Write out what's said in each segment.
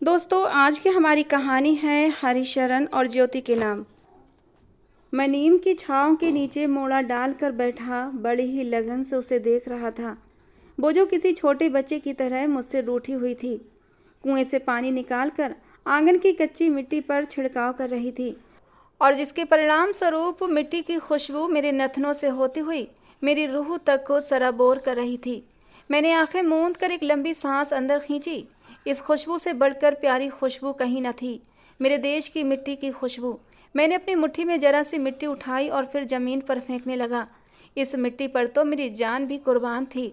दोस्तों, आज की हमारी कहानी है हरिशरण और ज्योति के नाम। मैं नीम की छांव के नीचे मोड़ा डालकर बैठा बड़ी ही लगन से उसे देख रहा था। वो जो किसी छोटे बच्चे की तरह मुझसे रूठी हुई थी। कुएं से पानी निकालकर आंगन की कच्ची मिट्टी पर छिड़काव कर रही थी और जिसके परिणाम स्वरूप मिट्टी की खुशबू मेरे नथनों से होती हुई मेरी रूह तक को सराबोर कर रही थी। मैंने आंखें मूंद कर एक लंबी सांस अंदर खींची। इस खुशबू से बढ़कर प्यारी खुशबू कहीं न थी, मेरे देश की मिट्टी की खुशबू। मैंने अपनी मुट्ठी में जरा सी मिट्टी उठाई और फिर ज़मीन पर फेंकने लगा। इस मिट्टी पर तो मेरी जान भी कुर्बान थी।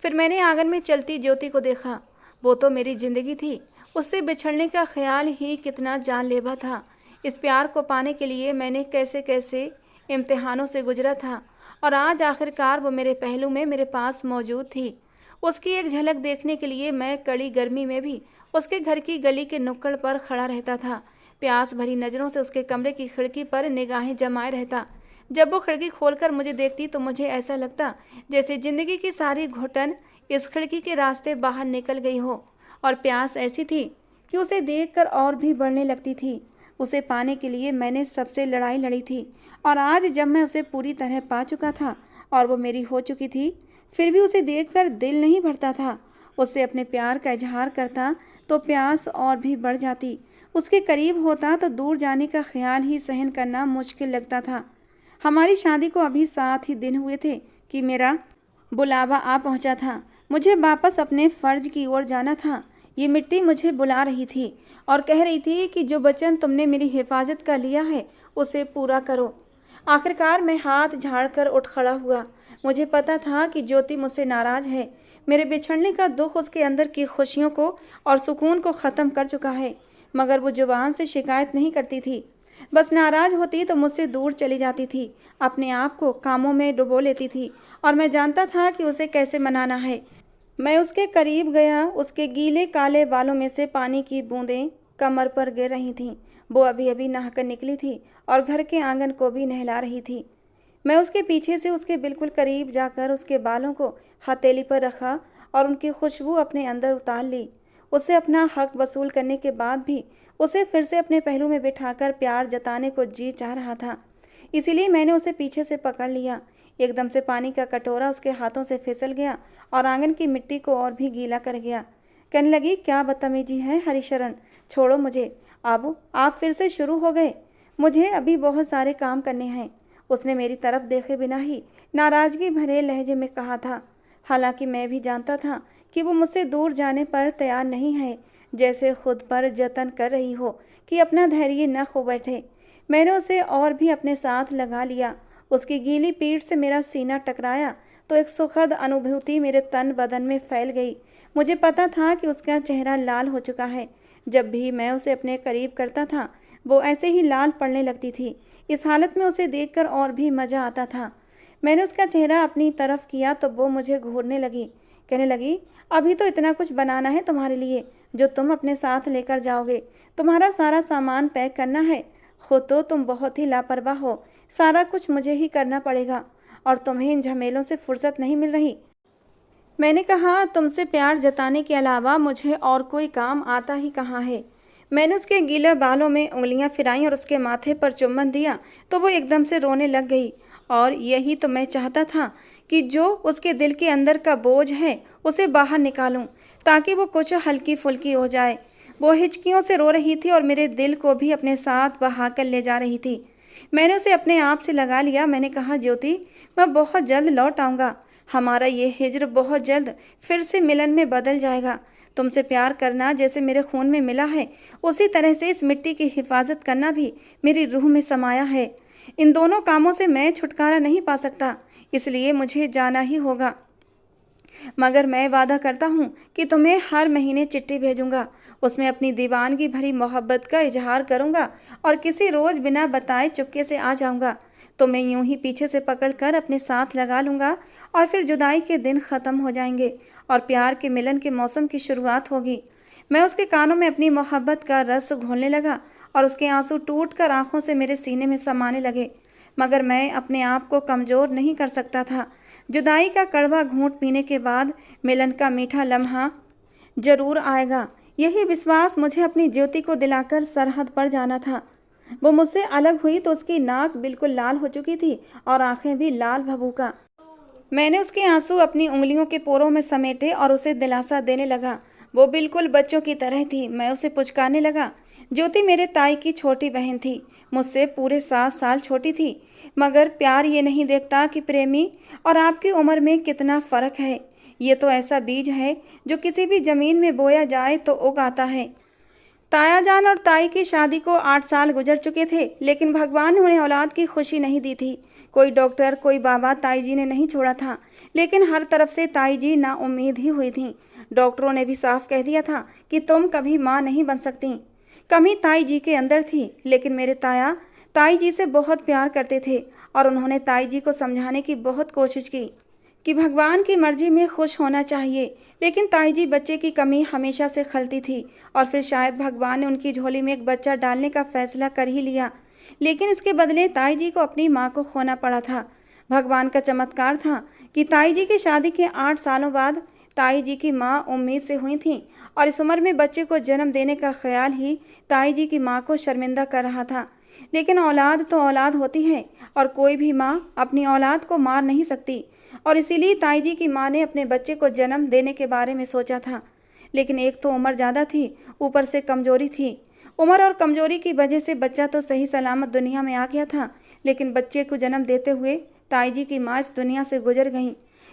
फिर मैंने आंगन में चलती ज्योति को देखा। वो तो मेरी जिंदगी थी। उससे बिछड़ने का ख्याल ही कितना जानलेवा था। इस प्यार को पाने के लिए मैंने कैसे कैसे इम्तिहानों से गुजरा था और आज आखिरकार वो मेरे पहलू में मेरे पास मौजूद थी। उसकी एक झलक देखने के लिए मैं कड़ी गर्मी में भी उसके घर की गली के नुक्कड़ पर खड़ा रहता था। प्यास भरी नज़रों से उसके कमरे की खिड़की पर निगाहें जमाए रहता। जब वो खिड़की खोलकर मुझे देखती तो मुझे ऐसा लगता जैसे ज़िंदगी की सारी घुटन इस खिड़की के रास्ते बाहर निकल गई हो। और प्यास ऐसी थी कि उसे देखकर और भी बढ़ने लगती थी। उसे पाने के लिए मैंने सबसे लड़ाई लड़ी थी और आज जब मैं उसे पूरी तरह पा चुका था और वो मेरी हो चुकी थी, फिर भी उसे देखकर दिल नहीं भरता था। उससे अपने प्यार का इजहार करता तो प्यास और भी बढ़ जाती। उसके करीब होता तो दूर जाने का ख्याल ही सहन करना मुश्किल लगता था। हमारी शादी को अभी 7 ही दिन हुए थे कि मेरा बुलावा आ पहुंचा था। मुझे वापस अपने फ़र्ज की ओर जाना था। ये मिट्टी मुझे बुला रही थी और कह रही थी कि जो वचन तुमने मेरी हिफाजत का लिया है उसे पूरा करो। आखिरकार मैं हाथ झाड़कर उठ खड़ा हुआ। मुझे पता था कि ज्योति मुझसे नाराज़ है। मेरे बिछड़ने का दुख उसके अंदर की खुशियों को और सुकून को ख़त्म कर चुका है। मगर वो जुबान से शिकायत नहीं करती थी। बस नाराज़ होती तो मुझसे दूर चली जाती थी, अपने आप को कामों में डुबो लेती थी और मैं जानता था कि उसे कैसे मनाना है। मैं उसके करीब गया। उसके गीले काले बालों में से पानी की बूंदें कमर पर गिर रही थीं। वो अभी अभी नहाकर निकली थी और घर के आंगन को भी नहला रही थी। मैं उसके पीछे से उसके बिल्कुल करीब जाकर उसके बालों को हथेली पर रखा और उनकी खुशबू अपने अंदर उतार ली। उससे अपना हक वसूल करने के बाद भी उसे फिर से अपने पहलू में बिठाकर प्यार जताने को जी चाह रहा था। इसीलिए मैंने उसे पीछे से पकड़ लिया। एकदम से पानी का कटोरा उसके हाथों से फिसल गया और आंगन की मिट्टी को और भी गीला कर गया। कहने लगी, क्या बदतमीजी है हरिशरण, छोड़ो मुझे। अब आप फिर से शुरू हो गए। मुझे अभी बहुत सारे काम करने हैं। उसने मेरी तरफ देखे बिना ही नाराज़गी भरे लहजे में कहा था। हालांकि मैं भी जानता था कि वो मुझसे दूर जाने पर तैयार नहीं है, जैसे खुद पर जतन कर रही हो कि अपना धैर्य न खो बैठे। मैंने उसे और भी अपने साथ लगा लिया। उसकी गीली पीठ से मेरा सीना टकराया तो एक सुखद अनुभूति मेरे तन बदन में फैल गई। मुझे पता था कि उसका चेहरा लाल हो चुका है। जब भी मैं उसे अपने करीब करता था वो ऐसे ही लाल पड़ने लगती थी। इस हालत में उसे देखकर और भी मज़ा आता था। मैंने उसका चेहरा अपनी तरफ किया तो वो मुझे घूरने लगी। कहने लगी, अभी तो इतना कुछ बनाना है तुम्हारे लिए जो तुम अपने साथ लेकर जाओगे। तुम्हारा सारा सामान पैक करना है। खुद तो तुम बहुत ही लापरवाह हो। सारा कुछ मुझे ही करना पड़ेगा और तुम्हें इन झमेलों से फुर्सत नहीं मिल रही। मैंने कहा, तुमसे प्यार जताने के अलावा मुझे और कोई काम आता ही कहाँ है। मैंने उसके गीले बालों में उंगलियां फिराईं और उसके माथे पर चुम्बन दिया तो वो एकदम से रोने लग गई। और यही तो मैं चाहता था कि जो उसके दिल के अंदर का बोझ है उसे बाहर निकालूं ताकि वो कुछ हल्की फुल्की हो जाए। वो हिचकियों से रो रही थी और मेरे दिल को भी अपने साथ बहा कर ले जा रही थी। मैंने उसे अपने आप से लगा लिया। मैंने कहा, ज्योति, मैं बहुत जल्द लौट आऊँगा। हमारा ये हिज्र बहुत जल्द फिर से मिलन में बदल जाएगा। तुमसे प्यार करना जैसे मेरे खून में मिला है उसी तरह से इस मिट्टी की हिफाजत करना भी मेरी रूह में समाया है। इन दोनों कामों से मैं छुटकारा नहीं पा सकता, इसलिए मुझे जाना ही होगा। मगर मैं वादा करता हूँ कि तुम्हें हर महीने चिट्ठी भेजूंगा। उसमें अपनी दीवानगी भरी मोहब्बत का इजहार करूंगा और किसी रोज़ बिना बताए चुपके से आ जाऊंगा। तो मैं यूं ही पीछे से पकड़कर अपने साथ लगा लूँगा और फिर जुदाई के दिन ख़त्म हो जाएंगे और प्यार के मिलन के मौसम की शुरुआत होगी। मैं उसके कानों में अपनी मोहब्बत का रस घोलने लगा और उसके आंसू टूटकर आंखों से मेरे सीने में समाने लगे। मगर मैं अपने आप को कमज़ोर नहीं कर सकता था। जुदाई का कड़वा घूंट पीने के बाद मिलन का मीठा लम्हा ज़रूर आएगा। यही विश्वास मुझे अपनी ज्योति को दिलाकर सरहद पर जाना था। वो मुझसे अलग हुई तो उसकी नाक बिल्कुल लाल हो चुकी थी और आंखें भी लाल भभूका। मैंने उसके आंसू अपनी उंगलियों के पोरों में समेटे और उसे दिलासा देने लगा। वो बिल्कुल बच्चों की तरह थी। मैं उसे पुचकारने लगा। ज्योति मेरे ताई की छोटी बहन थी, मुझसे पूरे 7 साल छोटी थी। मगर प्यार ये नहीं देखता कि प्रेमी और आपकी उम्र में कितना फ़र्क है। ये तो ऐसा बीज है जो किसी भी ज़मीन में बोया जाए तो उग आता है। ताया जान और ताई की शादी को 8 साल गुजर चुके थे, लेकिन भगवान ने उन्हें औलाद की खुशी नहीं दी थी। कोई डॉक्टर, कोई बाबा ताई जी ने नहीं छोड़ा था, लेकिन हर तरफ से ताई जी नाउम्मीद ही हुई थी। डॉक्टरों ने भी साफ कह दिया था कि तुम कभी माँ नहीं बन सकती। कमी ताई जी के अंदर थी, लेकिन मेरे ताया ताई जी से बहुत प्यार करते थे और उन्होंने ताई जी को समझाने की बहुत कोशिश की कि भगवान की मर्जी में खुश होना चाहिए। लेकिन ताई जी बच्चे की कमी हमेशा से खलती थी और फिर शायद भगवान ने उनकी झोली में एक बच्चा डालने का फैसला कर ही लिया। लेकिन इसके बदले ताई जी को अपनी माँ को खोना पड़ा था। भगवान का चमत्कार था कि ताई जी की शादी के 8 सालों बाद ताई जी की माँ उम्मीद से हुई थी और इस उम्र में बच्चे को जन्म देने का ख्याल ही ताई जी की माँ को शर्मिंदा कर रहा था। लेकिन औलाद तो औलाद होती है और कोई भी माँ अपनी औलाद को मार नहीं सकती, और इसीलिए ताई जी की माँ ने अपने बच्चे को जन्म देने के बारे में सोचा था। लेकिन एक तो उम्र ज़्यादा थी, ऊपर से कमज़ोरी थी। उम्र और कमज़ोरी की वजह से बच्चा तो सही सलामत दुनिया में आ गया था, लेकिन बच्चे को जन्म देते हुए ताई जी की माँ इस दुनिया से गुजर गईं।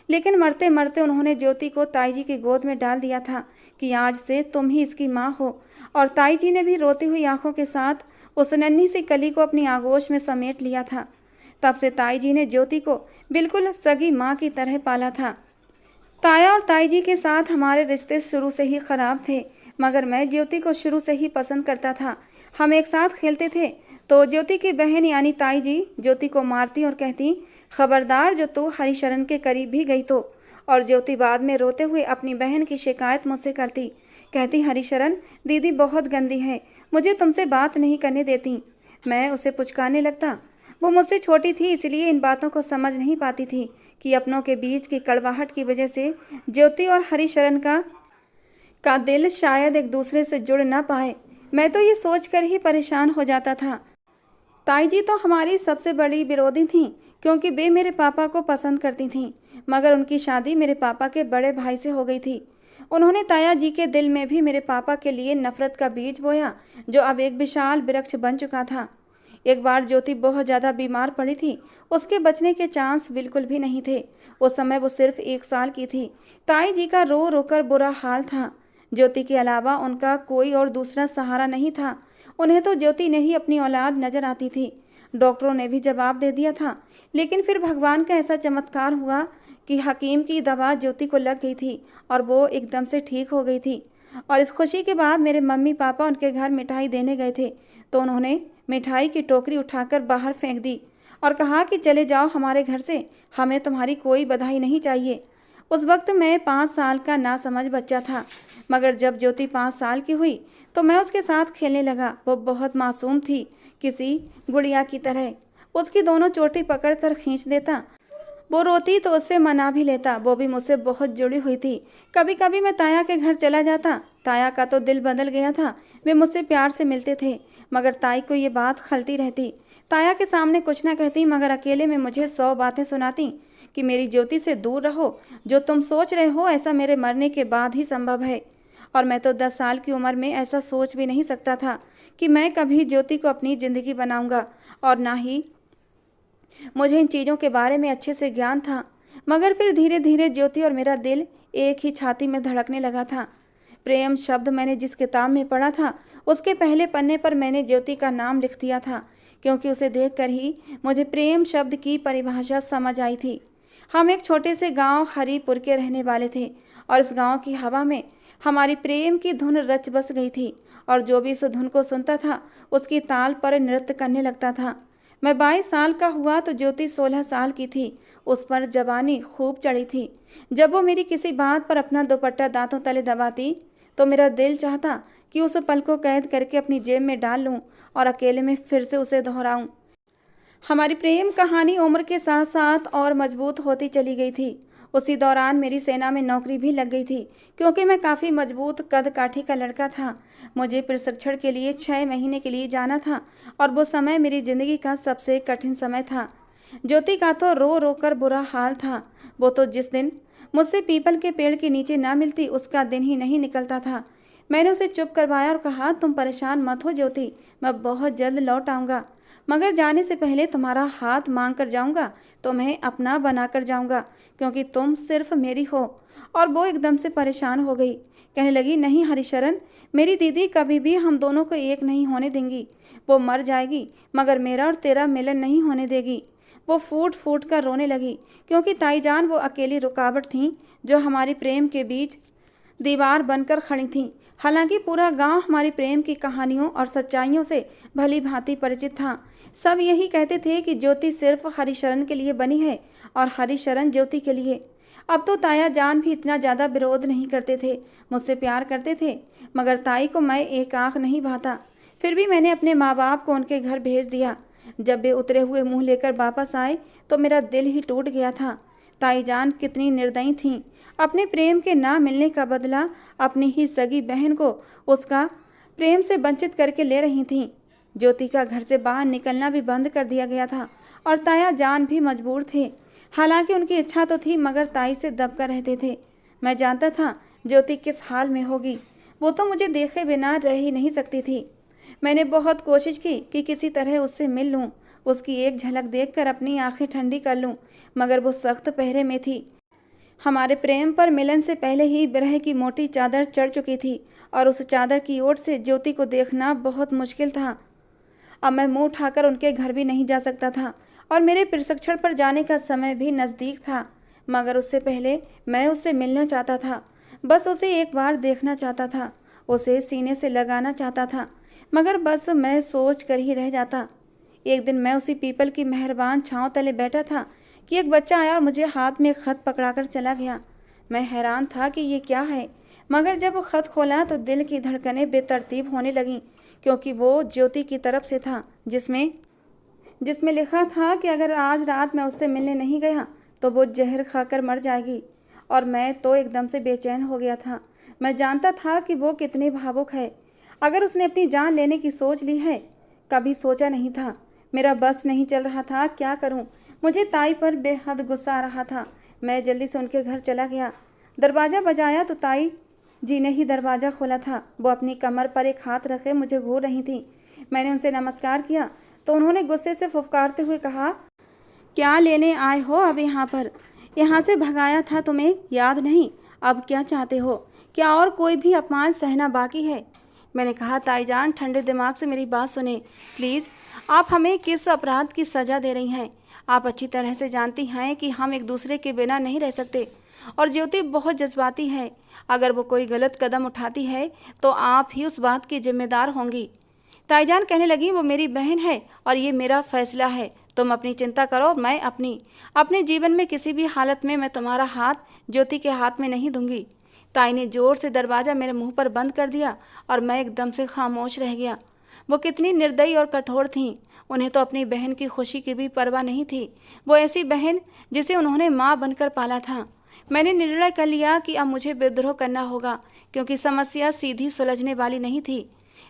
लेकिन मरते मरते उन्होंने ज्योति को ताई जी की गोद में डाल दिया था कि आज से तुम ही इसकी माँ हो। और ताई जी ने भी रोती हुई आंखों के साथ उस नन्ही सी कली को अपनी आगोश में समेट लिया था। तब से ताई जी ने ज्योति को बिल्कुल सगी माँ की तरह पाला था। ताया और ताई जी के साथ हमारे रिश्ते शुरू से ही ख़राब थे, मगर मैं ज्योति को शुरू से ही पसंद करता था। हम एक साथ खेलते थे तो ज्योति की बहन यानी ताई जी ज्योति को मारती और कहती, खबरदार जो तू हरिशरण के करीब भी गई तो। और ज्योति बाद में रोते हुए अपनी बहन की शिकायत मुझसे करती, कहती, हरिशरण दीदी बहुत गंदी है, मुझे तुमसे बात नहीं करने देती। मैं उसे पुचकारने लगता। वो मुझसे छोटी थी, इसलिए इन बातों को समझ नहीं पाती थी कि अपनों के बीच की कड़वाहट की वजह से ज्योति और हरिशरण का दिल शायद एक दूसरे से जुड़ ना पाए। मैं तो ये सोचकर ही परेशान हो जाता था। ताई जी तो हमारी सबसे बड़ी विरोधी थीं, क्योंकि वे मेरे पापा को पसंद करती थीं, मगर उनकी शादी मेरे पापा के बड़े भाई से हो गई थी। उन्होंने ताया जी के दिल में भी मेरे पापा के लिए नफरत का बीज बोया, जो अब एक विशाल वृक्ष बन चुका था। एक बार ज्योति बहुत ज़्यादा बीमार पड़ी थी। उसके बचने के चांस बिल्कुल भी नहीं थे। उस समय वो सिर्फ 1 साल की थी। ताई जी का रो रोकर बुरा हाल था। ज्योति के अलावा उनका कोई और दूसरा सहारा नहीं था। उन्हें तो ज्योति ने ही अपनी औलाद नजर आती थी। डॉक्टरों ने भी जवाब दे दिया था, लेकिन फिर भगवान का ऐसा चमत्कार हुआ कि हकीम की दवा ज्योति को लग गई थी और वो एकदम से ठीक हो गई थी। और इस खुशी के बाद मेरे मम्मी पापा उनके घर मिठाई देने गए थे, तो उन्होंने मिठाई की टोकरी उठाकर बाहर फेंक दी और कहा कि चले जाओ हमारे घर से, हमें तुम्हारी कोई बधाई नहीं चाहिए। उस वक्त मैं 5 साल का नासमझ बच्चा था, मगर जब ज्योति 5 साल की हुई तो मैं उसके साथ खेलने लगा। वो बहुत मासूम थी, किसी गुड़िया की तरह। उसकी दोनों चोटी पकड़कर खींच देता। वो रोती तो उससे मना भी लेता। वो भी मुझसे बहुत जुड़ी हुई थी। कभी कभी मैं ताया के घर चला जाता। ताया का तो दिल बदल गया था। वे मुझसे प्यार से मिलते थे, मगर ताई को ये बात खलती रहती। ताया के सामने कुछ ना कहती, मगर अकेले में मुझे 100 बातें सुनाती कि मेरी ज्योति से दूर रहो। जो तुम सोच रहे हो ऐसा मेरे मरने के बाद ही संभव है। और मैं तो 10 साल की उम्र में ऐसा सोच भी नहीं सकता था कि मैं कभी ज्योति को अपनी ज़िंदगी बनाऊंगा, और ना ही मुझे इन चीज़ों के बारे में अच्छे से ज्ञान था। मगर फिर धीरे धीरे ज्योति और मेरा दिल एक ही छाती में धड़कने लगा था। प्रेम शब्द मैंने जिस किताब में पढ़ा था, उसके पहले पन्ने पर मैंने ज्योति का नाम लिख दिया था, क्योंकि उसे देखकर ही मुझे प्रेम शब्द की परिभाषा समझ आई थी। हम एक छोटे से गांव हरिपुर के रहने वाले थे, और इस गांव की हवा में हमारी प्रेम की धुन रच बस गई थी, और जो भी इस धुन को सुनता था उसकी ताल पर नृत्य करने लगता था। मैं 22 साल का हुआ तो ज्योति 16 साल की थी। उस पर जवानी खूब चढ़ी थी। जब वो मेरी किसी बात पर अपना दुपट्टा दांतों तले दबाती तो मेरा दिल चाहता कि उस पल को कैद करके अपनी जेब में डाल लूं और अकेले में फिर से उसे दोहराऊं। हमारी प्रेम कहानी उम्र के साथ साथ और मजबूत होती चली गई थी। उसी दौरान मेरी सेना में नौकरी भी लग गई थी, क्योंकि मैं काफ़ी मजबूत कद काठी का लड़का था। मुझे प्रशिक्षण के लिए 6 महीने के लिए जाना था और वो समय मेरी ज़िंदगी का सबसे कठिन समय था। ज्योति का तो रो रो कर बुरा हाल था। वो तो जिस दिन मुझसे पीपल के पेड़ के नीचे ना मिलती उसका दिन ही नहीं निकलता था। मैंने उसे चुप करवाया और कहा, तुम परेशान मत हो ज्योति, मैं बहुत जल्द लौट आऊँगा, मगर जाने से पहले तुम्हारा हाथ मांग कर जाऊँगा, तुम्हें अपना बना कर जाऊँगा, क्योंकि तुम सिर्फ मेरी हो। और वो एकदम से परेशान हो गई, कहने लगी, नहीं हरिशरण, मेरी दीदी कभी भी हम दोनों को एक नहीं होने देंगी। वो मर जाएगी मगर मेरा और तेरा मिलन नहीं होने देगी। वो फूट फूट कर रोने लगी, क्योंकि ताईजान वो अकेली रुकावट थी जो हमारी प्रेम के बीच दीवार बनकर खड़ी थी। हालांकि पूरा गांव हमारी प्रेम की कहानियों और सच्चाइयों से भली भांति परिचित था। सब यही कहते थे कि ज्योति सिर्फ हरिशरण के लिए बनी है और हरिशरण ज्योति के लिए। अब तो ताया जान भी इतना ज़्यादा विरोध नहीं करते थे, मुझसे प्यार करते थे, मगर ताई को मैं एक आँख नहीं भाता। फिर भी मैंने अपने माँ बाप को उनके घर भेज दिया। जब वे उतरे हुए मुंह लेकर वापस आए तो मेरा दिल ही टूट गया था। ताई जान कितनी निर्दयी थीं। अपने प्रेम के ना मिलने का बदला अपनी ही सगी बहन को उसका प्रेम से वंचित करके ले रही थीं। ज्योति का घर से बाहर निकलना भी बंद कर दिया गया था और ताया जान भी मजबूर थे। हालांकि उनकी इच्छा तो थी, मगर ताई से दबकर रहते थे। मैं जानता था ज्योति किस हाल में होगी। वो तो मुझे देखे बिना रह ही नहीं सकती थी। मैंने बहुत कोशिश की कि किसी तरह उससे मिल लूं, उसकी एक झलक देखकर अपनी आंखें ठंडी कर लूं, मगर वो सख्त पहरे में थी। हमारे प्रेम पर मिलन से पहले ही विरह की मोटी चादर चढ़ चुकी थी और उस चादर की ओर से ज्योति को देखना बहुत मुश्किल था। अब मैं मुंह उठाकर उनके घर भी नहीं जा सकता था और मेरे प्रशिक्षण पर जाने का समय भी नज़दीक था, मगर उससे पहले मैं उससे मिलना चाहता था। बस उसे एक बार देखना चाहता था, उसे सीने से लगाना चाहता था, मगर बस मैं सोच कर ही रह जाता। एक दिन मैं उसी पीपल की मेहरबान छांव तले बैठा था कि एक बच्चा आया और मुझे हाथ में खत पकड़ाकर चला गया। मैं हैरान था कि ये क्या है, मगर जब वो खत खोला तो दिल की धड़कनें बेतरतीब होने लगीं, क्योंकि वो ज्योति की तरफ से था, जिसमें लिखा था कि अगर आज रात मैं उससे मिलने नहीं गया तो वो जहर खाकर मर जाएगी। और मैं तो एकदम से बेचैन हो गया था। मैं जानता था कि वो कितनी भावुक है। अगर उसने अपनी जान लेने की सोच ली है, कभी सोचा नहीं था। मेरा बस नहीं चल रहा था, क्या करूं? मुझे ताई पर बेहद गुस्सा आ रहा था। मैं जल्दी से उनके घर चला गया। दरवाज़ा बजाया तो ताई जी ने ही दरवाज़ा खोला था। वो अपनी कमर पर एक हाथ रखे मुझे घूर रही थी। मैंने उनसे नमस्कार किया तो उन्होंने गुस्से से फुफकारते हुए कहा, क्या लेने आए हो अब यहाँ पर? यहाँ से भगाया था तुम्हें, याद नहीं? अब क्या चाहते हो? क्या और कोई भी अपमान सहना बाकी है? मैंने कहा, ताईजान ठंडे दिमाग से मेरी बात सुने प्लीज़। आप हमें किस अपराध की सज़ा दे रही हैं? आप अच्छी तरह से जानती हैं कि हम एक दूसरे के बिना नहीं रह सकते और ज्योति बहुत जज्बाती है। अगर वो कोई गलत कदम उठाती है तो आप ही उस बात की जिम्मेदार होंगी। ताईजान कहने लगी, वो मेरी बहन है और ये मेरा फैसला है। तुम अपनी चिंता करो, मैं अपने जीवन में किसी भी हालत में मैं तुम्हारा हाथ ज्योति के हाथ में नहीं दूंगी। ताई ने जोर से दरवाज़ा मेरे मुंह पर बंद कर दिया और मैं एकदम से खामोश रह गया। वो कितनी निर्दयी और कठोर थीं। उन्हें तो अपनी बहन की खुशी की भी परवाह नहीं थी। वो ऐसी बहन जिसे उन्होंने माँ बनकर पाला था। मैंने निर्णय कर लिया कि अब मुझे विद्रोह करना होगा, क्योंकि समस्या सीधी सुलझने वाली नहीं थी।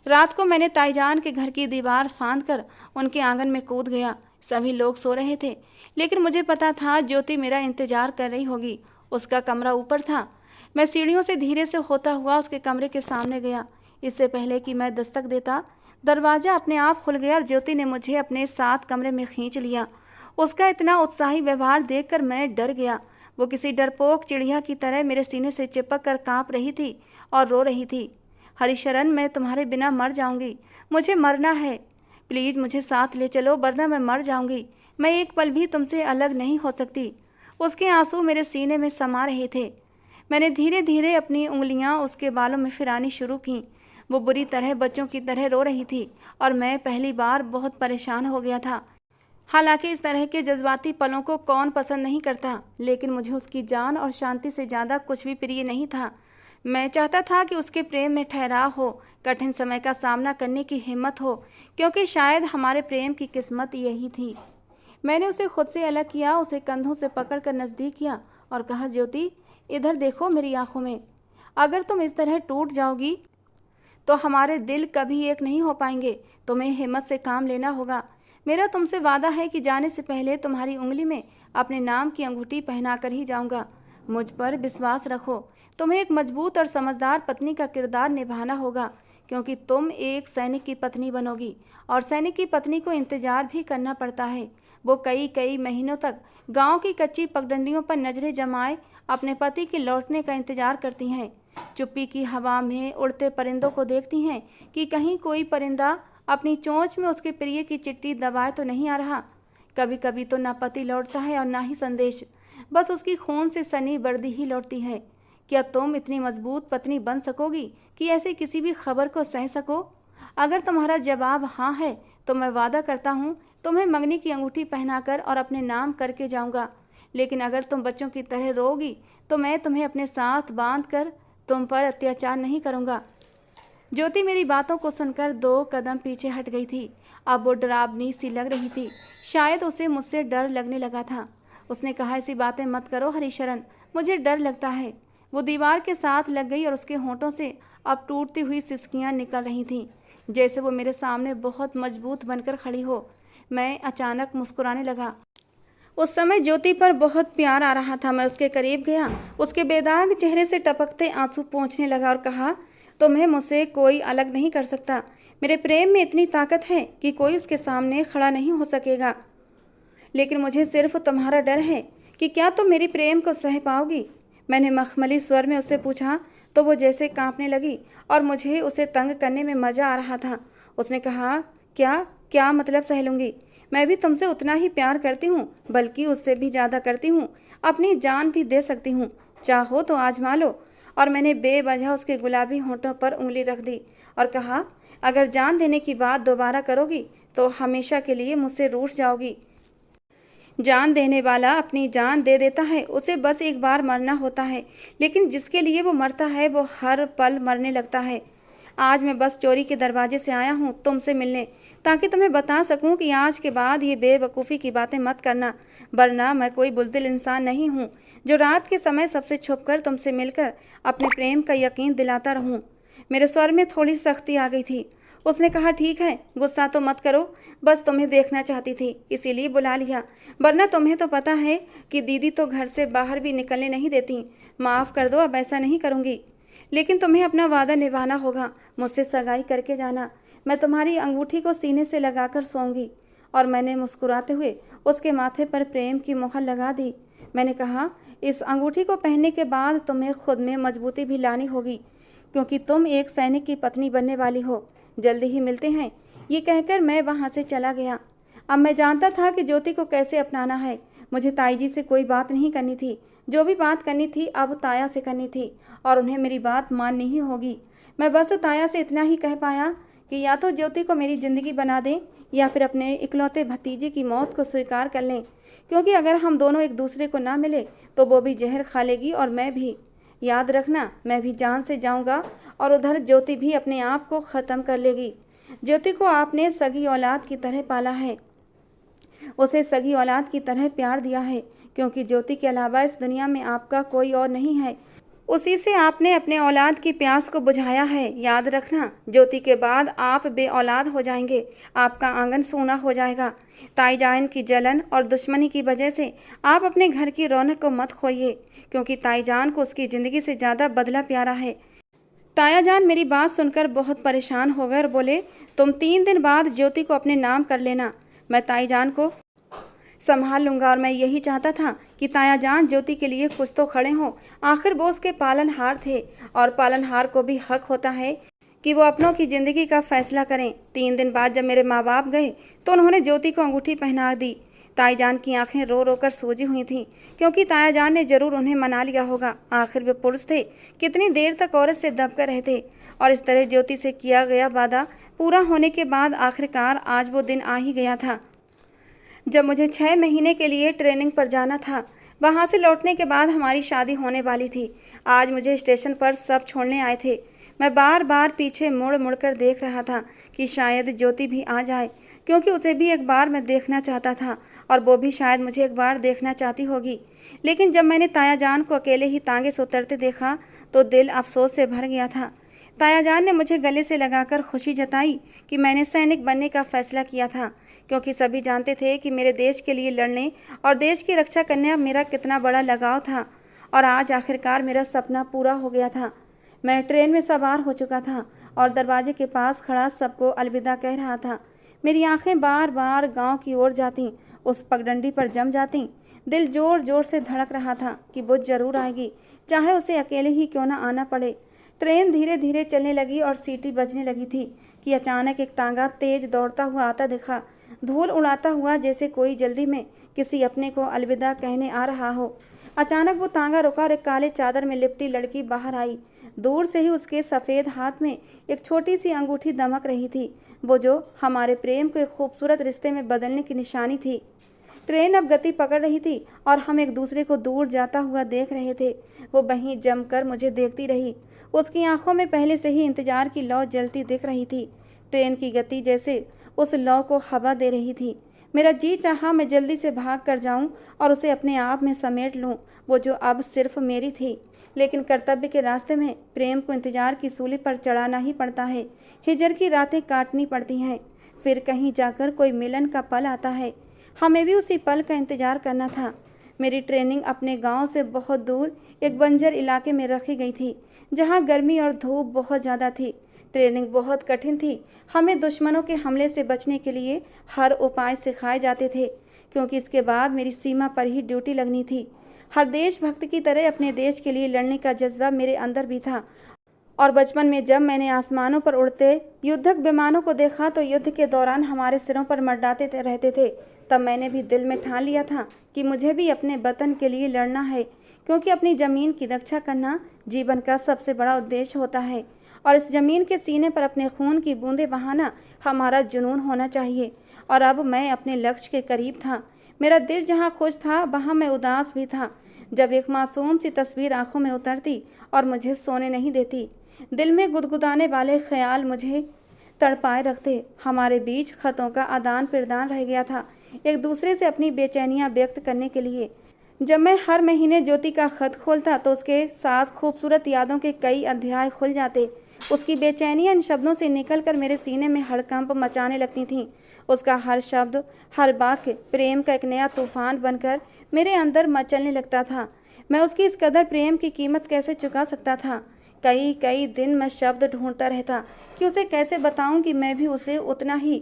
रात को मैंने ताईजान के घर की दीवार फांदकर उनके आंगन में कूद गया। सभी लोग सो रहे थे, लेकिन मुझे पता था ज्योति मेरा इंतजार कर रही होगी। उसका कमरा ऊपर था। मैं सीढ़ियों से धीरे से होता हुआ उसके कमरे के सामने गया। इससे पहले कि मैं दस्तक देता, दरवाज़ा अपने आप खुल गया और ज्योति ने मुझे अपने साथ कमरे में खींच लिया। उसका इतना उत्साही व्यवहार देखकर मैं डर गया। वो किसी डरपोक चिड़िया की तरह मेरे सीने से चिपक कर काँप रही थी और रो रही थी। हरिशरण, मैं तुम्हारे बिना मर जाऊंगी। मुझे मरना है। प्लीज़ मुझे साथ ले चलो, वरना मैं मर जाऊंगी। मैं एक पल भी तुमसे अलग नहीं हो सकती। उसके आंसू मेरे सीने में समा रहे थे। मैंने धीरे धीरे अपनी उंगलियां उसके बालों में फिरानी शुरू की। वो बुरी तरह बच्चों की तरह रो रही थी और मैं पहली बार बहुत परेशान हो गया था। हालांकि इस तरह के जज्बाती पलों को कौन पसंद नहीं करता, लेकिन मुझे उसकी जान और शांति से ज़्यादा कुछ भी प्रिय नहीं था। मैं चाहता था कि उसके प्रेम में ठहराव हो, कठिन समय का सामना करने की हिम्मत हो, क्योंकि शायद हमारे प्रेम की किस्मत यही थी। मैंने उसे खुद से अलग किया, उसे कंधों से पकड़कर नज़दीक किया और कहा, ज्योति इधर देखो मेरी आंखों में। अगर तुम इस तरह टूट जाओगी तो हमारे दिल कभी एक नहीं हो पाएंगे। तुम्हें हिम्मत से काम लेना होगा। मेरा तुमसे वादा है कि जाने से पहले तुम्हारी उंगली में अपने नाम की अंगूठी पहना कर ही जाऊंगा। मुझ पर विश्वास रखो। तुम्हें एक मजबूत और समझदार पत्नी का किरदार निभाना होगा, क्योंकि तुम एक सैनिक की पत्नी बनोगी और सैनिक की पत्नी को इंतजार भी करना पड़ता है। वो कई कई महीनों तक गांव की कच्ची पगडंडियों पर नजरें जमाए अपने पति के लौटने का इंतजार करती हैं। चुप्पी की हवा में उड़ते परिंदों को देखती हैं कि कहीं कोई परिंदा अपनी चोंच में उसके प्रिय की चिट्ठी दबाए तो नहीं आ रहा। कभी कभी तो ना पति लौटता है और ना ही संदेश, बस उसकी खून से सनी वर्दी ही लौटती है। क्या तुम इतनी मजबूत पत्नी बन सकोगी कि ऐसे किसी भी खबर को सह सको? अगर तुम्हारा जवाब हाँ है तो मैं वादा करता हूँ तुम्हें मंगनी की अंगूठी पहनाकर और अपने नाम करके जाऊँगा। लेकिन अगर तुम बच्चों की तरह रोगी तो मैं तुम्हें अपने साथ बांध कर तुम पर अत्याचार नहीं करूँगा। ज्योति मेरी बातों को सुनकर 2 कदम पीछे हट गई थी। अब वो डरावनी सी लग रही थी। शायद उसे मुझसे डर लगने लगा था। उसने कहा, ऐसी बातें मत करो हरिशरण, मुझे डर लगता है। वो दीवार के साथ लग गई और उसके होंठों से अब टूटती हुई सिसकियाँ निकल रही थीं, जैसे वो मेरे सामने बहुत मजबूत बनकर खड़ी हो। मैं अचानक मुस्कुराने लगा। उस समय ज्योति पर बहुत प्यार आ रहा था। मैं उसके करीब गया, उसके बेदाग चेहरे से टपकते आंसू पोंछने लगा और कहा, तुम्हें मुझसे कोई अलग नहीं कर सकता। मेरे प्रेम में इतनी ताकत है कि कोई उसके सामने खड़ा नहीं हो सकेगा। लेकिन मुझे सिर्फ तुम्हारा डर है कि क्या तुम मेरी प्रेम को सह पाओगी। मैंने मखमली स्वर में उससे पूछा तो वो जैसे कांपने लगी और मुझे उसे तंग करने में मज़ा आ रहा था। उसने कहा, क्या क्या मतलब सह लूँगी? मैं भी तुमसे उतना ही प्यार करती हूँ, बल्कि उससे भी ज़्यादा करती हूँ। अपनी जान भी दे सकती हूँ, चाहो तो आजमा लो। और मैंने बेवजह उसके गुलाबी होंठों पर उंगली रख दी और कहा, अगर जान देने की बात दोबारा करोगी तो हमेशा के लिए मुझसे रूठ जाओगी। जान देने वाला अपनी जान दे देता है, उसे बस एक बार मरना होता है, लेकिन जिसके लिए वो मरता है वो हर पल मरने लगता है। आज मैं बस चोरी के दरवाजे से आया हूँ तुमसे मिलने, ताकि तुम्हें बता सकूं कि आज के बाद ये बेवकूफ़ी की बातें मत करना, वरना मैं कोई बुज़दिल इंसान नहीं हूँ जो रात के समय सबसे छुपकर तुमसे मिलकर अपने प्रेम का यकीन दिलाता रहूँ। मेरे स्वर में थोड़ी सख्ती आ गई थी। उसने कहा, ठीक है, गुस्सा तो मत करो, बस तुम्हें देखना चाहती थी इसीलिए बुला लिया, वरना तुम्हें तो पता है कि दीदी तो घर से बाहर भी निकलने नहीं देती। माफ़ कर दो, अब ऐसा नहीं करूँगी। लेकिन तुम्हें अपना वादा निभाना होगा, मुझसे सगाई करके जाना। मैं तुम्हारी अंगूठी को सीने से लगाकर सोऊंगी। और मैंने मुस्कुराते हुए उसके माथे पर प्रेम की मोहर लगा दी। मैंने कहा, इस अंगूठी को पहनने के बाद तुम्हें खुद में मजबूती भी लानी होगी, क्योंकि तुम एक सैनिक की पत्नी बनने वाली हो। जल्दी ही मिलते हैं। ये कहकर मैं वहाँ से चला गया। अब मैं जानता था कि ज्योति को कैसे अपनाना है। मुझे ताई जी से कोई बात नहीं करनी थी। जो भी बात करनी थी अब ताया से करनी थी, और उन्हें मेरी बात माननी ही होगी। मैं बस ताया से इतना ही कह पाया कि या तो ज्योति को मेरी ज़िंदगी बना दें या फिर अपने इकलौते भतीजे की मौत को स्वीकार कर लें, क्योंकि अगर हम दोनों एक दूसरे को ना मिले तो वो भी जहर खा लेगी और मैं भी। याद रखना, मैं भी जान से जाऊंगा और उधर ज्योति भी अपने आप को ख़त्म कर लेगी। ज्योति को आपने सगी औलाद की तरह पाला है, उसे सगी औलाद की तरह प्यार दिया है, क्योंकि ज्योति के अलावा इस दुनिया में आपका कोई और नहीं है। उसी से आपने अपने औलाद की प्यास को बुझाया है। याद रखना, ज्योति के बाद आप बे औलाद हो जाएंगे, आपका आंगन सूना हो जाएगा। ताई जान की जलन और दुश्मनी की वजह से आप अपने घर की रौनक को मत खोइए, क्योंकि ताई जान को उसकी ज़िंदगी से ज़्यादा बदला प्यारा है। ताया जान मेरी बात सुनकर बहुत परेशान हो गए और बोले, तुम 3 दिन बाद ज्योति को अपने नाम कर लेना, मैं ताई जान को संभाल लूँगा। और मैं यही चाहता था कि ताया जान ज्योति के लिए कुछ तो खड़े हों। आखिर वो उसके पालनहार थे और पालनहार को भी हक होता है कि वो अपनों की ज़िंदगी का फैसला करें। 3 दिन बाद जब मेरे माँ बाप गए तो उन्होंने ज्योति को अंगूठी पहना दी। ताई जान की आंखें रो रो कर सूजी हुई थीं, क्योंकि ताया जान ने ज़रूर उन्हें मना लिया होगा। आखिर वे पुरुष थे, कितनी देर तक औरत से दबकर रहते। और इस तरह ज्योति से किया गया वादा पूरा होने के बाद आखिरकार आज वो दिन आ ही गया था जब मुझे 6 महीने के लिए ट्रेनिंग पर जाना था। वहाँ से लौटने के बाद हमारी शादी होने वाली थी। आज मुझे स्टेशन पर सब छोड़ने आए थे। मैं बार बार पीछे मुड़ मुड़ कर देख रहा था कि शायद ज्योति भी आ जाए, क्योंकि उसे भी एक बार मैं देखना चाहता था और वो भी शायद मुझे एक बार देखना चाहती होगी। लेकिन जब मैंने ताया जान को अकेले ही तांगे से उतरते देखा तो दिल अफसोस से भर गया था। ताया जान ने मुझे गले से लगाकर खुशी जताई कि मैंने सैनिक बनने का फैसला किया था, क्योंकि सभी जानते थे कि मेरे देश के लिए लड़ने और देश की रक्षा करने मेरा कितना बड़ा लगाव था। और आज आखिरकार मेरा सपना पूरा हो गया था। मैं ट्रेन में सवार हो चुका था और दरवाजे के पास खड़ा सबको अलविदा कह रहा था। मेरी आंखें बार बार गांव की ओर जाती, उस पगडंडी पर जम जाती। दिल जोर जोर से धड़क रहा था कि वो जरूर आएगी, चाहे उसे अकेले ही क्यों ना आना पड़े। ट्रेन धीरे धीरे चलने लगी और सीटी बजने लगी थी कि अचानक एक तांगा तेज दौड़ता हुआ आता दिखा, धूल उड़ाता हुआ, जैसे कोई जल्दी में किसी अपने को अलविदा कहने आ रहा हो। अचानक वो तांगा रुका और एक काले चादर में लिपटी लड़की बाहर आई। दूर से ही उसके सफ़ेद हाथ में एक छोटी सी अंगूठी दमक रही थी, वो जो हमारे प्रेम को एक खूबसूरत रिश्ते में बदलने की निशानी थी। ट्रेन अब गति पकड़ रही थी और हम एक दूसरे को दूर जाता हुआ देख रहे थे। वो वहीं जमकर मुझे देखती रही। उसकी आंखों में पहले से ही इंतजार की लौ जलती दिख रही थी। ट्रेन की गति जैसे उस लौ को हवा दे रही थी। मेरा जी चाहा मैं जल्दी से भाग कर जाऊं और उसे अपने आप में समेट लूं, वो जो अब सिर्फ मेरी थी। लेकिन कर्तव्य के रास्ते में प्रेम को इंतजार की सूली पर चढ़ाना ही पड़ता है। हिजर की रातें काटनी पड़ती हैं, फिर कहीं जाकर कोई मिलन का पल आता है। हमें भी उसी पल का इंतजार करना था। मेरी ट्रेनिंग अपने गांव से बहुत दूर एक बंजर इलाके में रखी गई थी, जहां गर्मी और धूप बहुत ज़्यादा थी। ट्रेनिंग बहुत कठिन थी। हमें दुश्मनों के हमले से बचने के लिए हर उपाय सिखाए जाते थे, क्योंकि इसके बाद मेरी सीमा पर ही ड्यूटी लगनी थी। हर देशभक्त की तरह अपने देश के लिए लड़ने का जज्बा मेरे अंदर भी था। और बचपन में जब मैंने आसमानों पर उड़ते युद्धक विमानों को देखा तो युद्ध के दौरान हमारे सिरों पर मंडराते रहते थे, तब मैंने भी दिल में ठान लिया था कि मुझे भी अपने वतन के लिए लड़ना है, क्योंकि अपनी ज़मीन की रक्षा करना जीवन का सबसे बड़ा उद्देश्य होता है। और इस ज़मीन के सीने पर अपने खून की बूंदें बहाना हमारा जुनून होना चाहिए। और अब मैं अपने लक्ष्य के करीब था। मेरा दिल जहाँ खुश था वहाँ मैं उदास भी था। जब एक मासूम सी तस्वीर आंखों में उतरती और मुझे सोने नहीं देती, दिल में गुदगुदाने वाले ख्याल मुझे तड़पाए रखते। हमारे बीच खतों का आदान प्रदान रह गया था, एक दूसरे से अपनी बेचैनियाँ व्यक्त करने के लिए। जब मैं हर महीने ज्योति का खत खोलता तो उसके साथ खूबसूरत यादों के कई अध्याय खुल जाते। उसकी बेचैनियाँ इन शब्दों से निकलकर मेरे सीने में हड़कंप मचाने लगती थीं। उसका हर शब्द, हर वाक्य प्रेम का एक नया तूफान बनकर मेरे अंदर मचलने लगता था। मैं उसकी इस कदर प्रेम की कीमत कैसे चुका सकता था? कई कई दिन मैं शब्द ढूंढता रहता कि उसे कैसे बताऊं कि मैं भी उसे उतना ही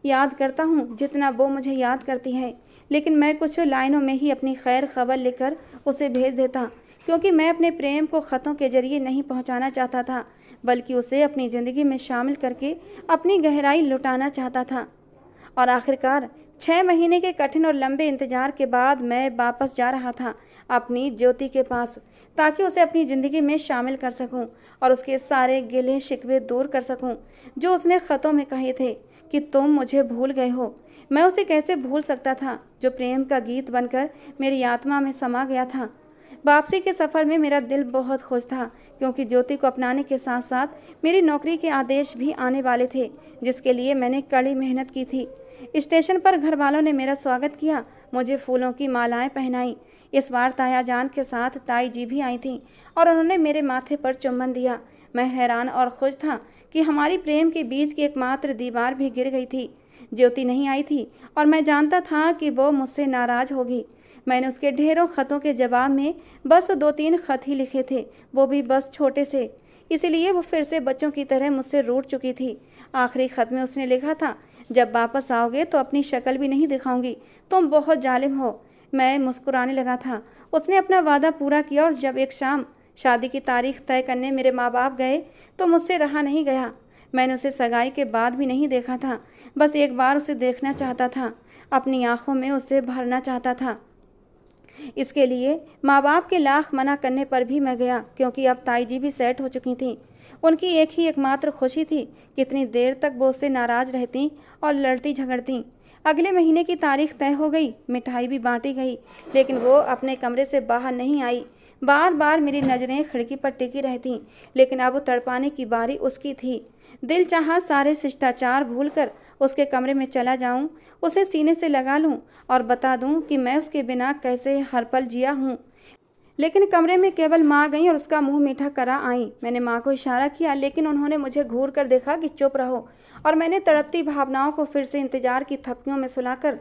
याद करता हूं जितना वो मुझे याद करती है। लेकिन मैं कुछ लाइनों में ही अपनी खैर खबर लेकर उसे भेज देता, क्योंकि मैं अपने प्रेम को ख़तों के जरिए नहीं पहुंचाना चाहता था, बल्कि उसे अपनी ज़िंदगी में शामिल करके अपनी गहराई लुटाना चाहता था। और आखिरकार 6 महीने के कठिन और लंबे इंतजार के बाद मैं वापस जा रहा था अपनी ज्योति के पास, ताकि उसे अपनी ज़िंदगी में शामिल कर सकूं और उसके सारे गिले शिकवे दूर कर सकूं जो उसने ख़तों में कहे थे कि तुम मुझे भूल गए हो। मैं उसे कैसे भूल सकता था जो प्रेम का गीत बनकर मेरी आत्मा में समा गया था। वापसी के सफ़र में मेरा दिल बहुत खुश था, क्योंकि ज्योति को अपनाने के साथ साथ मेरी नौकरी के आदेश भी आने वाले थे, जिसके लिए मैंने कड़ी मेहनत की थी। स्टेशन पर घर वालों ने मेरा स्वागत किया, मुझे फूलों की मालाएं पहनाई। इस बार ताया जान के साथ ताई जी भी आई थीं और उन्होंने मेरे माथे पर चुम्बन दिया। मैं हैरान और खुश था कि हमारी प्रेम के बीच की एकमात्र दीवार भी गिर गई थी। ज्योति नहीं आई थी और मैं जानता था कि वो मुझसे नाराज़ होगी। मैंने उसके ढेरों ख़तों के जवाब में बस 2-3 ख़त ही लिखे थे, वो भी बस छोटे से, इसीलिए वो फिर से बच्चों की तरह मुझसे रूठ चुकी थी। आखिरी ख़त में उसने लिखा था, जब वापस आओगे तो अपनी शक्ल भी नहीं दिखाऊंगी, तुम बहुत जालिम हो। मैं मुस्कुराने लगा था। उसने अपना वादा पूरा किया और जब एक शाम शादी की तारीख तय करने मेरे माँ बाप गए तो मुझसे रहा नहीं गया। मैंने उसे सगाई के बाद भी नहीं देखा था, बस एक बार उसे देखना चाहता था, अपनी आँखों में उसे भरना चाहता था। इसके लिए माँ बाप के लाख मना करने पर भी मैं गया, क्योंकि अब ताई जी भी सेट हो चुकी थीं। उनकी एक ही एकमात्र खुशी थी, कितनी देर तक वो उससे नाराज़ रहती और लड़ती झगड़ती। अगले महीने की तारीख तय हो गई, मिठाई भी बांटी गई, लेकिन वो अपने कमरे से बाहर नहीं आई। बार बार मेरी नज़रें खिड़की पर टिकी रहती, लेकिन अब तड़पाने की बारी उसकी थी। दिल चाहा सारे शिष्टाचार भूलकर उसके कमरे में चला जाऊं, उसे सीने से लगा लूं और बता दूं कि मैं उसके बिना कैसे हर पल जिया हूं। लेकिन कमरे में केवल माँ गईं और उसका मुंह मीठा करा आईं। मैंने माँ को इशारा किया, लेकिन उन्होंने मुझे घूर कर देखा कि चुप रहो, और मैंने तड़पती भावनाओं को फिर से इंतजार की थपकियों में सुलाकर।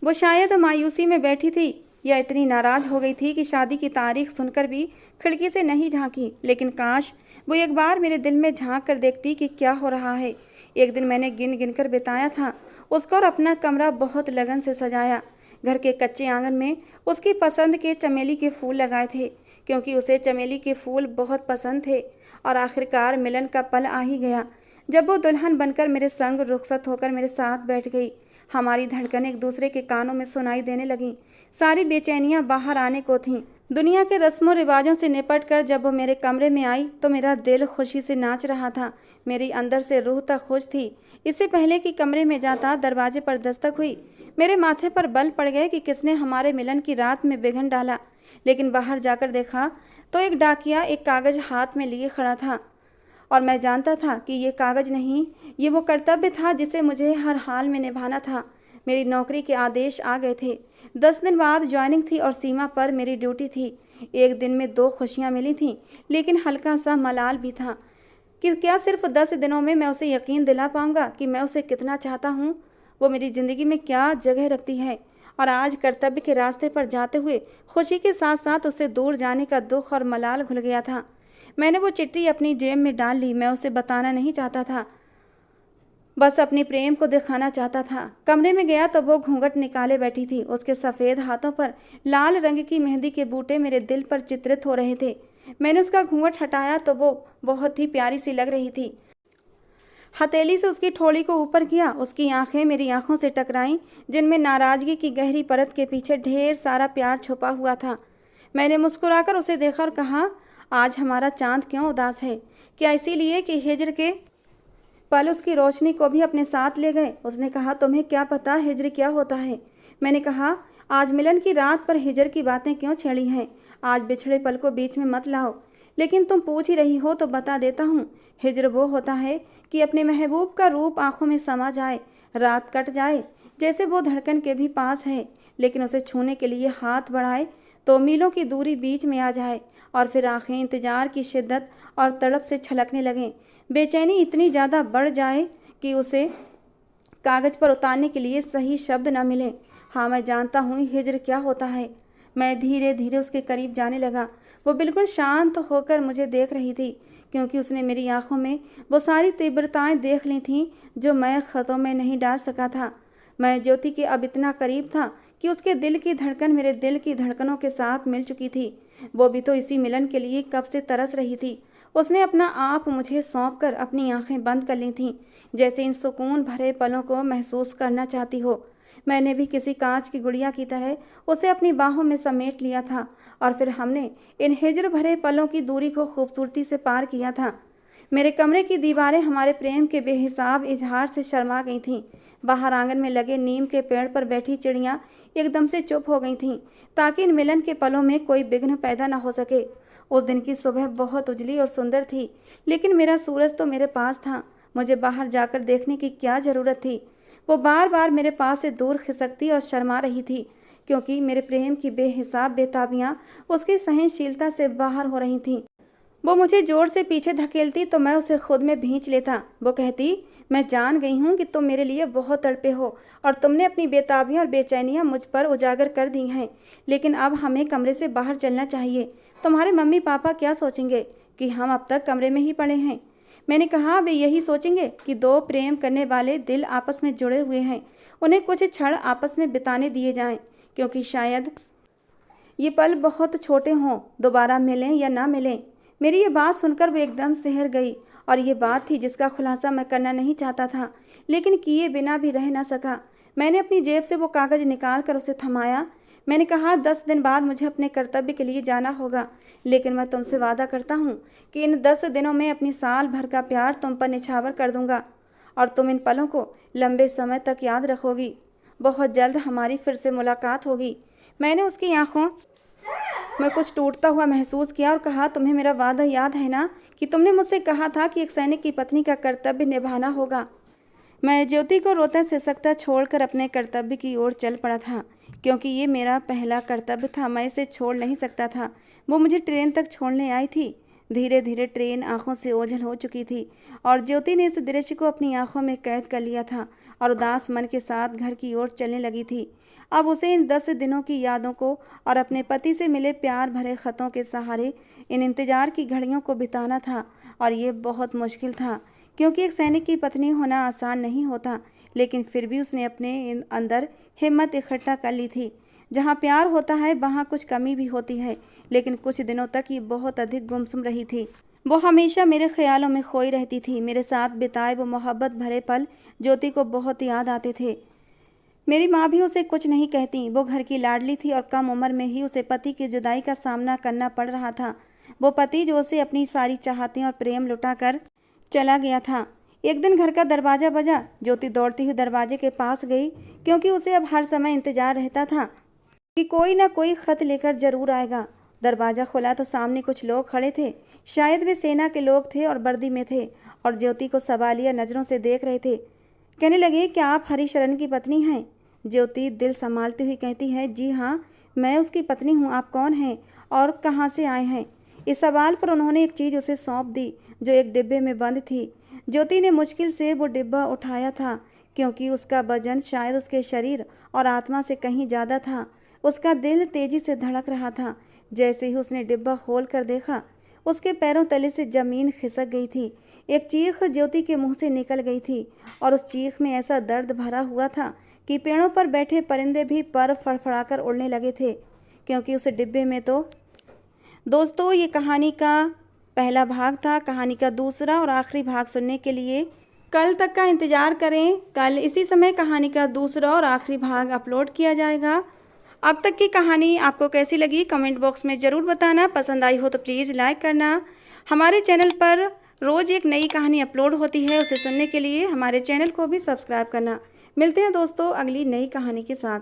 वो शायद मायूसी में बैठी थी या इतनी नाराज हो गई थी कि शादी की तारीख सुनकर भी खिड़की से नहीं झांकी। लेकिन काश वो एक बार मेरे दिल में झांक कर देखती कि क्या हो रहा है। एक दिन मैंने गिन गिन कर बिताया था उसको और अपना कमरा बहुत लगन से सजाया। घर के कच्चे आंगन में उसकी पसंद के चमेली के फूल लगाए थे, क्योंकि उसे चमेली के फूल बहुत पसंद थे। और आखिरकार मिलन का पल आ ही गया, जब वो दुल्हन बनकर मेरे संग रुखसत होकर मेरे साथ बैठ गई। हमारी धड़कन एक दूसरे के कानों में सुनाई देने लगी। सारी बेचैनियां बाहर आने को थीं। दुनिया के रस्मों रिवाजों से निपट कर जब वो मेरे कमरे में आई तो मेरा दिल खुशी से नाच रहा था। मेरी अंदर से रूह तक खुश थी। इससे पहले कि कमरे में जाता दरवाजे पर दस्तक हुई। मेरे माथे पर बल पड़ गए कि किसने हमारे मिलन की रात में विघन डाला। लेकिन बाहर जाकर देखा तो एक डाकिया एक कागज हाथ में लिए खड़ा था, और मैं जानता था कि ये कागज नहीं, ये वो कर्तव्य था जिसे मुझे हर हाल में निभाना था। मेरी नौकरी के आदेश आ गए थे। 10 दिन बाद ज्वाइनिंग थी और सीमा पर मेरी ड्यूटी थी। एक दिन में 2 खुशियां मिली थीं, लेकिन हल्का सा मलाल भी था कि क्या सिर्फ 10 दिनों में मैं उसे यकीन दिला पाऊंगा कि मैं उसे कितना चाहता हूँ, वो मेरी ज़िंदगी में क्या जगह रखती है। और आज कर्तव्य के रास्ते पर जाते हुए खुशी के साथ साथ उससे दूर जाने का दुख और मलाल घुल गया था। मैंने वो चिट्ठी अपनी जेब में डाल ली। मैं उसे बताना नहीं चाहता था, बस अपने प्रेम को दिखाना चाहता था। कमरे में गया तो वो घूंघट निकाले बैठी थी। उसके सफ़ेद हाथों पर लाल रंग की मेहंदी के बूटे मेरे दिल पर चित्रित हो रहे थे। मैंने उसका घूंघट हटाया तो वो बहुत ही प्यारी सी लग रही थी। हथेली से उसकी ठोड़ी को ऊपर किया। उसकी आंखें मेरी आंखों से टकराईं, जिनमें नाराज़गी की गहरी परत के पीछे ढेर सारा प्यार छुपा हुआ था। मैंने मुस्कुराकर उसे देखा और कहा, आज हमारा चांद क्यों उदास है? क्या इसीलिए कि हिज्र के पल उसकी रोशनी को भी अपने साथ ले गए? उसने कहा, तुम्हें क्या पता हिज्र क्या होता है? मैंने कहा, आज मिलन की रात पर हिज्र की बातें क्यों छेड़ी हैं? आज बिछड़े पल को बीच में मत लाओ। लेकिन तुम पूछ ही रही हो तो बता देता हूँ। हिज्र वो होता है कि अपने महबूब का रूप आंखों में समा जाए, रात कट जाए, जैसे वो धड़कन के भी पास है, लेकिन उसे छूने के लिए हाथ बढ़ाए तो मीलों की दूरी बीच में आ जाए, और फिर आंखें इंतजार की शिद्दत और तड़प से छलकने लगें। बेचैनी इतनी ज़्यादा बढ़ जाए कि उसे कागज़ पर उतारने के लिए सही शब्द न मिले। हाँ, मैं जानता हूँ हिज्र क्या होता है। मैं धीरे धीरे उसके करीब जाने लगा। वो बिल्कुल शांत होकर मुझे देख रही थी, क्योंकि उसने मेरी आंखों में वो सारी तीव्रताएं देख ली थीं जो मैं ख़तों में नहीं डाल सका था। मैं ज्योति के अब इतना करीब था कि उसके दिल की धड़कन मेरे दिल की धड़कनों के साथ मिल चुकी थी। वो भी तो इसी मिलन के लिए कब से तरस रही थी। उसने अपना आप मुझे सौंपकर अपनी आंखें बंद कर ली थीं, जैसे इन सुकून भरे पलों को महसूस करना चाहती हो। मैंने भी किसी कांच की गुड़िया की तरह उसे अपनी बाहों में समेट लिया था, और फिर हमने इन हिज्र भरे पलों की दूरी को खूबसूरती से पार किया था। मेरे कमरे की दीवारें हमारे प्रेम के बेहिसाब इजहार से शर्मा गई थीं। बाहर आंगन में लगे नीम के पेड़ पर बैठी चिड़ियां एकदम से चुप हो गई थीं, ताकि इन मिलन के पलों में कोई विघ्न पैदा न हो सके। उस दिन की सुबह बहुत उजली और सुंदर थी, लेकिन मेरा सूरज तो मेरे पास था। मुझे बाहर जाकर देखने की क्या ज़रूरत थी? वो बार बार मेरे पास से दूर खिसकती और शर्मा रही थी, क्योंकि मेरे प्रेम की बेहिसाब बेताबियाँ उसकी सहनशीलता से बाहर हो रही थीं। वो मुझे जोर से पीछे धकेलती तो मैं उसे खुद में भींच लेता। वो कहती, मैं जान गई हूँ कि तुम मेरे लिए बहुत तड़पे हो और तुमने अपनी बेताबियाँ और बेचैनियाँ मुझ पर उजागर कर दी हैं, लेकिन अब हमें कमरे से बाहर चलना चाहिए। तुम्हारे मम्मी पापा क्या सोचेंगे कि हम अब तक कमरे में ही पड़े हैं? मैंने कहा, वे यही सोचेंगे कि 2 प्रेम करने वाले दिल आपस में जुड़े हुए हैं। उन्हें कुछ क्षण आपस में बिताने दिए जाएं, क्योंकि शायद ये पल बहुत छोटे हों, दोबारा मिलें या ना मिलें। मेरी ये बात सुनकर वो एकदम सिहर गई, और ये बात थी जिसका खुलासा मैं करना नहीं चाहता था, लेकिन किए बिना भी रह ना सका। मैंने अपनी जेब से वो कागज़ निकाल कर उसे थमाया। मैंने कहा, 10 दिन बाद मुझे अपने कर्तव्य के लिए जाना होगा, लेकिन मैं तुमसे वादा करता हूँ कि इन 10 दिनों में अपनी साल भर का प्यार तुम पर निछावर कर दूंगा, और तुम इन पलों को लंबे समय तक याद रखोगी। बहुत जल्द हमारी फिर से मुलाकात होगी। मैंने उसकी आंखों मैं कुछ टूटता हुआ महसूस किया और कहा, तुम्हें मेरा वादा याद है ना कि तुमने मुझसे कहा था कि एक सैनिक की पत्नी का कर्तव्य निभाना होगा। मैं ज्योति को रोता सिसकता छोड़कर अपने कर्तव्य की ओर चल पड़ा था, क्योंकि ये मेरा पहला कर्तव्य था। मैं इसे छोड़ नहीं सकता था। वो मुझे ट्रेन तक छोड़ने आई थी। धीरे धीरे ट्रेन आंखों से ओझल हो चुकी थी और ज्योति ने इस दृश्य को अपनी आंखों में कैद कर लिया था और उदास मन के साथ घर की ओर चलने लगी थी। अब उसे इन 10 दिनों की यादों को और अपने पति से मिले प्यार भरे खतों के सहारे इन इंतजार की घड़ियों को बिताना था, और ये बहुत मुश्किल था, क्योंकि एक सैनिक की पत्नी होना आसान नहीं होता। लेकिन फिर भी उसने अपने अंदर हिम्मत इकट्ठा कर ली थी। जहाँ प्यार होता है वहाँ कुछ कमी भी होती है, लेकिन कुछ दिनों तक ये बहुत अधिक गुमसुम रही थी। वो हमेशा मेरे ख्यालों में खोई रहती थी। मेरे साथ बिताए वो मोहब्बत भरे पल ज्योति को बहुत याद आते थे। मेरी माँ भी उसे कुछ नहीं कहती। वो घर की लाडली थी और कम उम्र में ही उसे पति की जुदाई का सामना करना पड़ रहा था। वो पति जो उसे अपनी सारी चाहतें और प्रेम लुटाकर चला गया था। एक दिन घर का दरवाज़ा बजा। ज्योति दौड़ती हुई दरवाजे के पास गई, क्योंकि उसे अब हर समय इंतजार रहता था कि कोई ना कोई खत लेकर जरूर आएगा। दरवाज़ा खुला तो सामने कुछ लोग खड़े थे। शायद वे सेना के लोग थे और वर्दी में थे, और ज्योति को सवालिया नज़रों से देख रहे थे। कहने लगे, क्या आप हरिशरण की पत्नी हैं? ज्योति दिल संभालती हुई कहती है, जी हाँ, मैं उसकी पत्नी हूँ। आप कौन हैं और कहाँ से आए हैं? इस सवाल पर उन्होंने एक चीज़ उसे सौंप दी, जो एक डिब्बे में बंद थी। ज्योति ने मुश्किल से वो डिब्बा उठाया था, क्योंकि उसका वजन शायद उसके शरीर और आत्मा से कहीं ज़्यादा था। उसका दिल तेजी से धड़क रहा था। जैसे ही उसने डिब्बा खोल कर देखा, उसके पैरों तले से ज़मीन खिसक गई थी। एक चीख ज्योति के मुंह से निकल गई थी, और उस चीख में ऐसा दर्द भरा हुआ था कि पेड़ों पर बैठे परिंदे भी पर फड़फड़ाकर उड़ने लगे थे, क्योंकि उस डिब्बे में तो दोस्तों, ये कहानी का पहला भाग था। कहानी का दूसरा और आखिरी भाग सुनने के लिए कल तक का इंतज़ार करें। कल इसी समय कहानी का दूसरा और आखिरी भाग अपलोड किया जाएगा। अब तक की कहानी आपको कैसी लगी कमेंट बॉक्स में ज़रूर बताना। पसंद आई हो तो प्लीज़ लाइक करना। हमारे चैनल पर रोज़ एक नई कहानी अपलोड होती है, उसे सुनने के लिए हमारे चैनल को भी सब्सक्राइब करना। मिलते हैं दोस्तों अगली नई कहानी के साथ।